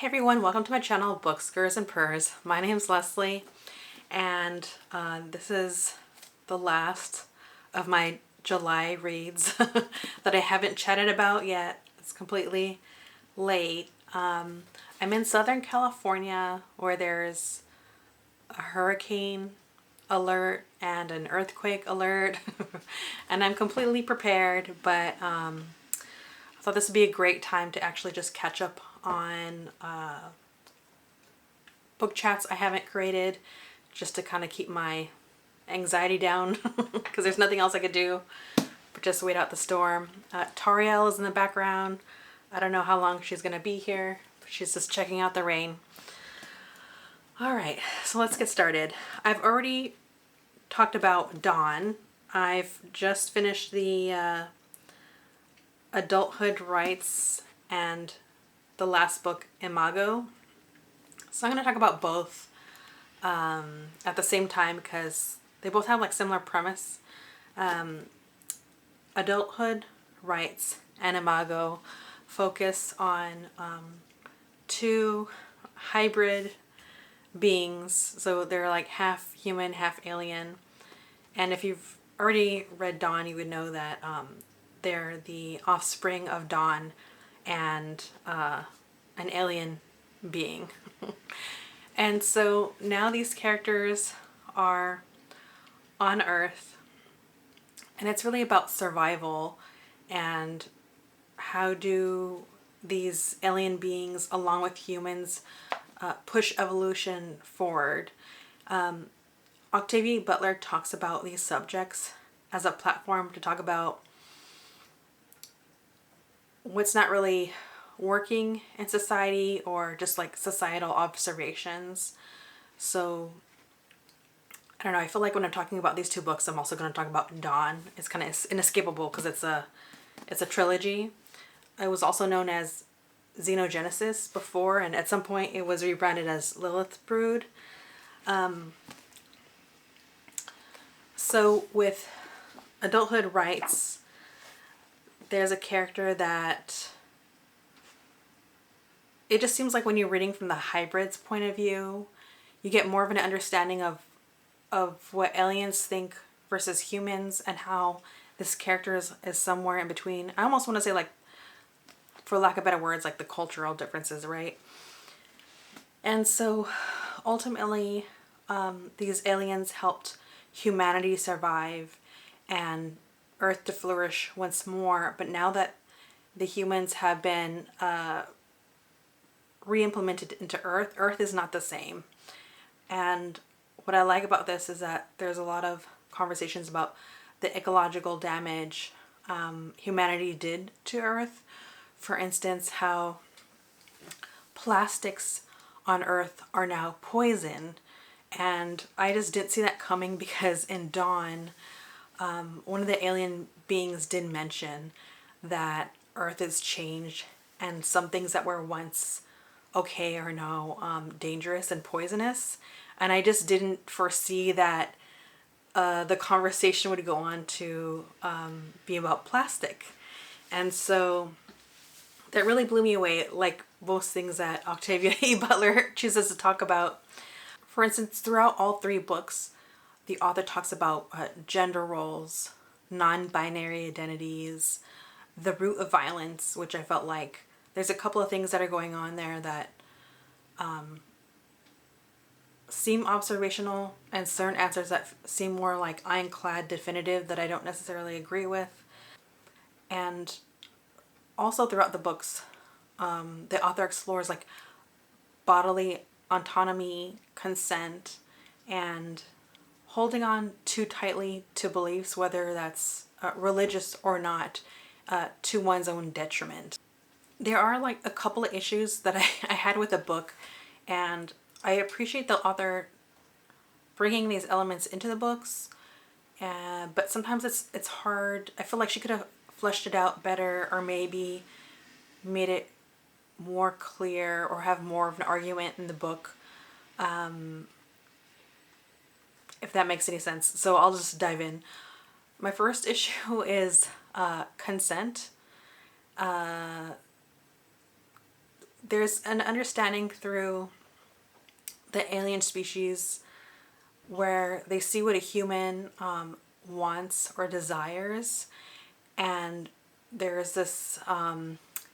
Hey everyone, welcome to my channel, Books, Gurrs, and Purrs. My name's Leslie, and this is the last of my July reads that I haven't chatted about yet. It's completely late. I'm in Southern California where there's a hurricane alert and an earthquake alert, and I'm completely prepared, but I thought this would be a great time to actually just catch up on book chats I haven't created, just to kind of keep my anxiety down because there's nothing else I could do but just wait out the storm. Tariel is in the background. I don't know how long she's gonna be here, but she's just checking out the rain. All right, so let's get started. I've already talked about Dawn. I've just finished the Adulthood Rites and the last book, Imago. So I'm going to talk about both at the same time because they both have like similar premise. Adulthood Rites and Imago focus on two hybrid beings. So they're like half human, half alien. And if you've already read Dawn, you would know that they're the offspring of Dawn and an alien being. And so now these characters are on Earth, and it's really about survival and how do these alien beings along with humans push evolution forward. Octavia E. Butler talks about these subjects as a platform to talk about what's not really working in society or just like societal observations. So I don't know, I feel like when I'm talking about these two books, I'm also going to talk about Dawn. It's kind of inescapable because it's a trilogy. It was also known as Xenogenesis before, and at some point it was rebranded as Lilith Brood. So with Adulthood Rites, there's a character that it just seems like when you're reading from the hybrid's point of view, you get more of an understanding of what aliens think versus humans and how this character is somewhere in between. I almost want to say, like, for lack of better words, like the cultural differences, right? And so ultimately, these aliens helped humanity survive and Earth to flourish once more. But now that the humans have been re-implemented into Earth, Earth is not the same. And what I like about this is that there's a lot of conversations about the ecological damage humanity did to Earth. For instance, how plastics on Earth are now poison. And I just didn't see that coming because in Dawn, one of the alien beings did mention that Earth has changed and some things that were once okay are now dangerous and poisonous. And I just didn't foresee that the conversation would go on to be about plastic. And so that really blew me away, like most things that Octavia E. Butler chooses to talk about. For instance, throughout all three books, the author talks about gender roles, non-binary identities, the root of violence, which I felt like there's a couple of things that are going on there that seem observational, and certain answers that seem more like ironclad definitive that I don't necessarily agree with. And also throughout the books, the author explores like bodily autonomy, consent, and holding on too tightly to beliefs, whether that's religious or not, to one's own detriment. There are like a couple of issues that I had with the book, and I appreciate the author bringing these elements into the books, but sometimes it's hard. I feel like she could have fleshed it out better, or maybe made it more clear or have more of an argument in the book, if that makes any sense. So I'll just dive in. My first issue is consent. there's an understanding through the alien species where they see what a human wants or desires, and there's this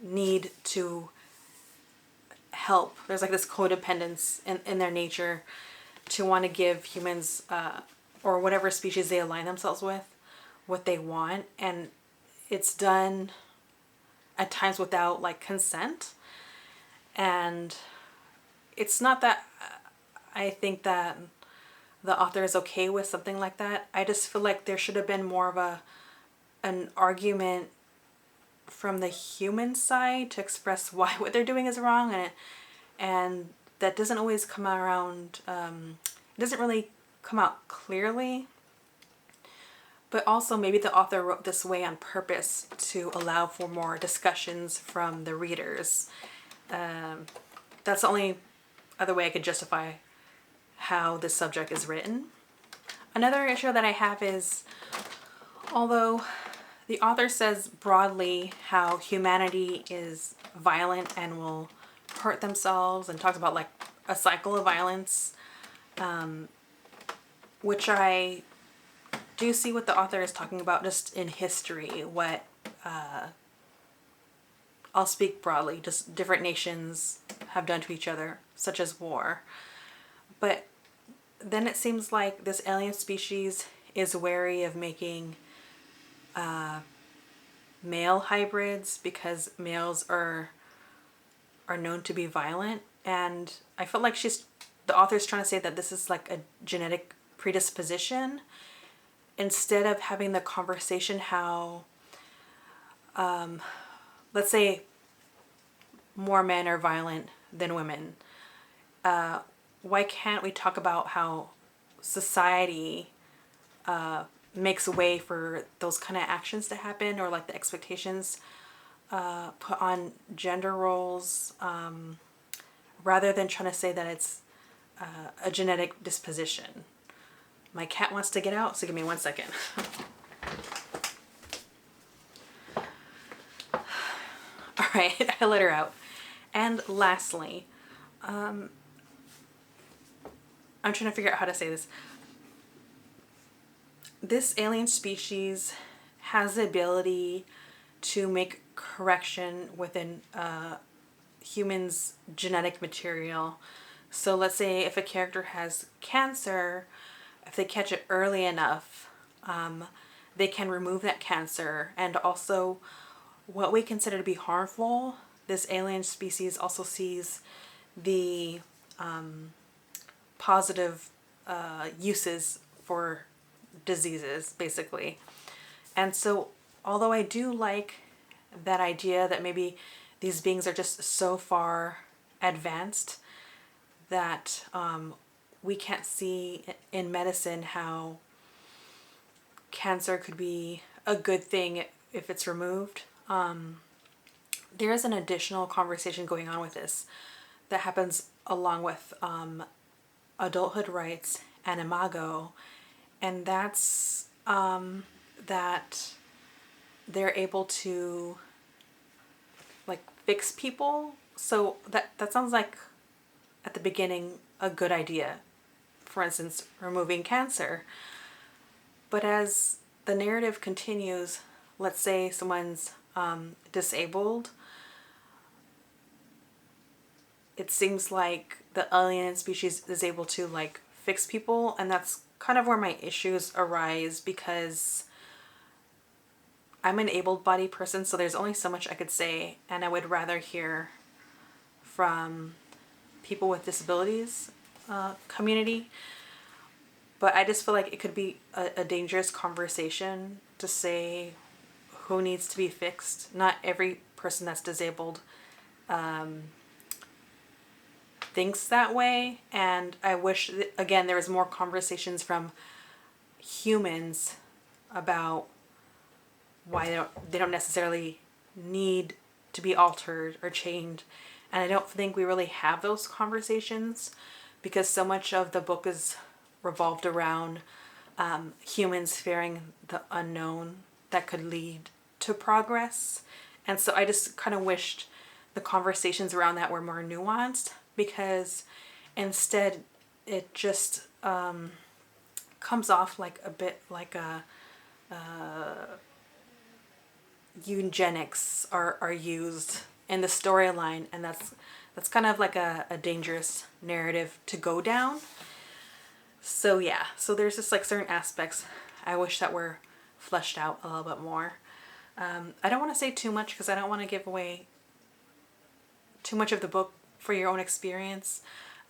need to help. There's like this codependence in their nature to want to give humans or whatever species they align themselves with what they want, and it's done at times without like consent. And it's not that I think that the author is okay with something like that. I just feel like there should have been more of an argument from the human side to express why what they're doing is wrong, and that doesn't always come around. It doesn't really come out clearly. But also maybe the author wrote this way on purpose to allow for more discussions from the readers. That's the only other way I could justify how this subject is written. Another issue that I have is, although the author says broadly how humanity is violent and will hurt themselves, and talks about like a cycle of violence, which I do see what the author is talking about just in history, what I'll speak broadly, just different nations have done to each other, such as war. But then it seems like this alien species is wary of making male hybrids because males are known to be violent. And I felt like the author's trying to say that this is like a genetic predisposition, instead of having the conversation how, let's say more men are violent than women. Why can't we talk about how society makes way for those kind of actions to happen, or like the expectations put on gender roles, rather than trying to say that it's a genetic disposition. My cat wants to get out, so give me 1 second. All right, I let her out. And lastly, I'm trying to figure out how to say this. This alien species has the ability to make correction within humans' genetic material. So let's say if a character has cancer, if they catch it early enough, they can remove that cancer. And also, what we consider to be harmful, this alien species also sees the positive uses for diseases, basically. And so, although I do like that idea that maybe these beings are just so far advanced that we can't see in medicine how cancer could be a good thing if it's removed. There is an additional conversation going on with this that happens along with Adulthood Rites and Imago, and that's that they're able to like fix people. So that sounds like at the beginning a good idea. For instance, removing cancer. But as the narrative continues, let's say someone's disabled, it seems like the alien species is able to like fix people, and that's kind of where my issues arise, because I'm an able-bodied person, so there's only so much I could say, and I would rather hear from people with disabilities community. But I just feel like it could be a dangerous conversation to say who needs to be fixed. Not every person that's disabled thinks that way, and I wish that, again, there was more conversations from humans about why they don't necessarily need to be altered or changed. And I don't think we really have those conversations, because so much of the book is revolved around humans fearing the unknown that could lead to progress. And so I just kind of wished the conversations around that were more nuanced, because instead it just comes off like a bit like a eugenics are used in the storyline, and that's kind of like a dangerous narrative to go down. So yeah, so there's just like certain aspects I wish that were fleshed out a little bit more. I don't want to say too much because I don't want to give away too much of the book for your own experience.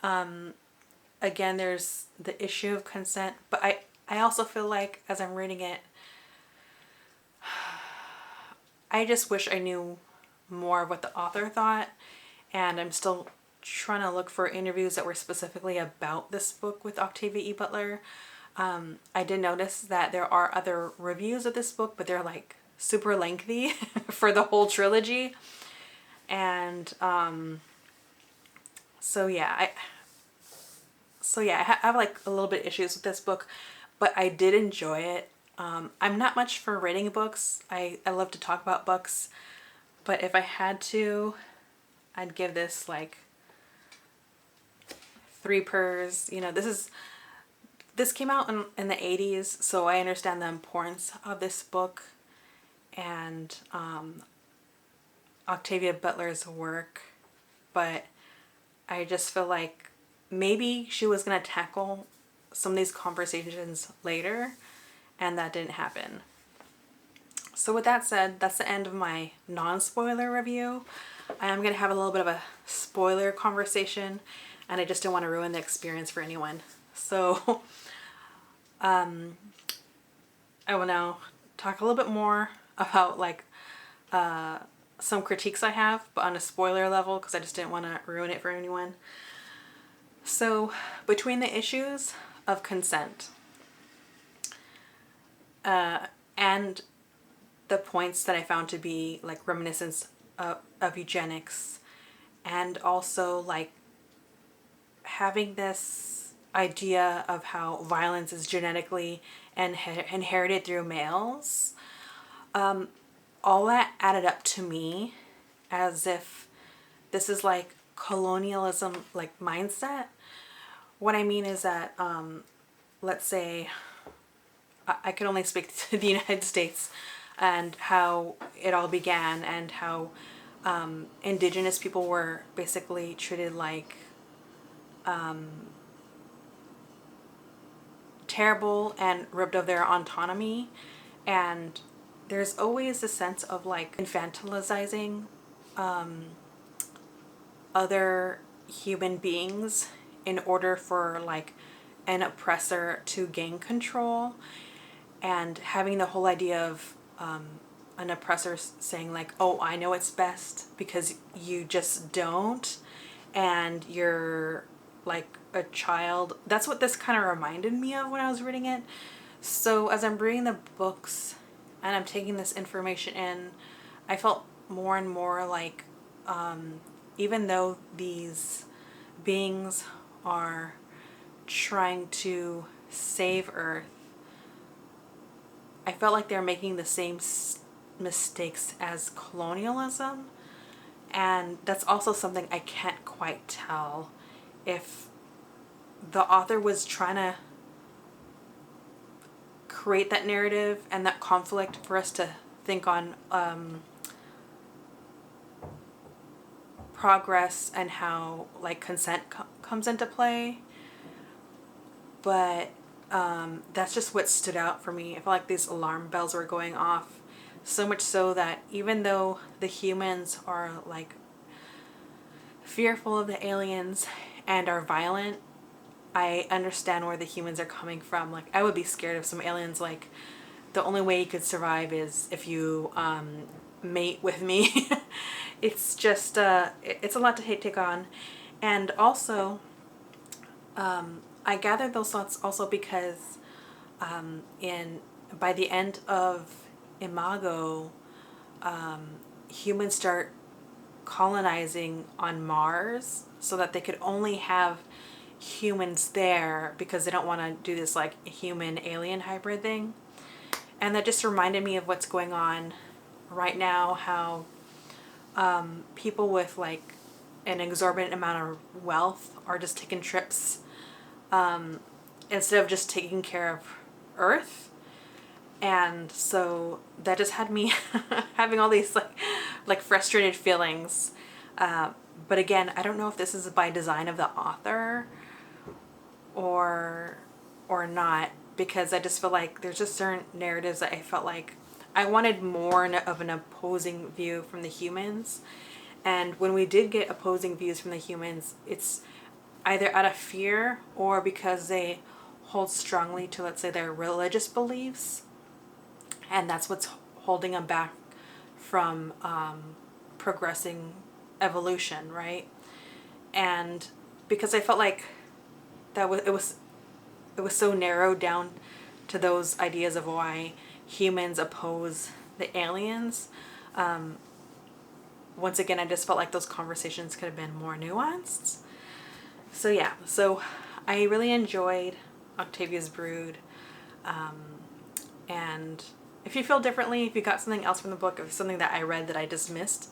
Again, there's the issue of consent, but I also feel like as I'm reading it, I just wish I knew more of what the author thought, and I'm still trying to look for interviews that were specifically about this book with Octavia E. Butler. I did notice that there are other reviews of this book, but they're like super lengthy for the whole trilogy. And so yeah, I have like a little bit issues with this book, but I did enjoy it. I'm not much for rating books. I love to talk about books, but if I had to, I'd give this like 3 Purrs. You know, this came out in the 80s, so I understand the importance of this book and Octavia Butler's work, but I just feel like maybe she was going to tackle some of these conversations later, and that didn't happen. So with that said, that's the end of my non-spoiler review. I am going to have a little bit of a spoiler conversation, and I just don't want to ruin the experience for anyone. So I will now talk a little bit more about like some critiques I have, but on a spoiler level, because I just didn't want to ruin it for anyone. So between the issues of consent and the points that I found to be like reminiscence of eugenics, and also like having this idea of how violence is genetically and inherited through males, all that added up to me as if this is like colonialism like mindset. What I mean is that let's say I can only speak to the United States and how it all began, and how indigenous people were basically treated like terrible and robbed of their autonomy. And there's always a sense of like infantilizing other human beings in order for like an oppressor to gain control, and having the whole idea of an oppressor saying like, oh, I know it's best because you just don't, and you're like a child. That's what this kind of reminded me of when I was reading it. So as I'm reading the books and I'm taking this information in, I felt more and more like even though these beings are trying to save Earth, I felt like they're making the same mistakes as colonialism. And that's also something I can't quite tell if the author was trying to create that narrative and that conflict for us to think on progress and how like consent comes into play. But that's just what stood out for me. I felt like these alarm bells were going off, so much so that even though the humans are like fearful of the aliens and are violent, I understand where the humans are coming from. Like, I would be scared of some aliens. Like, the only way you could survive is if you mate with me. It's just it's a lot to take on. And also I gathered those thoughts also because by the end of Imago, humans start colonizing on Mars so that they could only have humans there because they don't want to do this like human alien hybrid thing. And that just reminded me of what's going on right now, how people with like an exorbitant amount of wealth are just taking trips instead of just taking care of Earth. And so that just had me having all these like frustrated feelings. But again, I don't know if this is by design of the author or not, because I just feel like there's just certain narratives that I felt like I wanted more of an opposing view from the humans. And when we did get opposing views from the humans, it's either out of fear or because they hold strongly to, let's say, their religious beliefs. And that's what's holding them back from progressing evolution, right? And because I felt like that it was so narrowed down to those ideas of why humans oppose the aliens. Once again, I just felt like those conversations could have been more nuanced. So yeah, so I really enjoyed Octavia's Brood. And if you feel differently, if you got something else from the book, if something that I read that I just missed,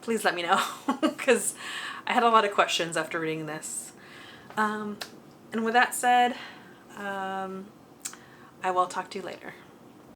please let me know, because I had a lot of questions after reading this. And with that said, I will talk to you later.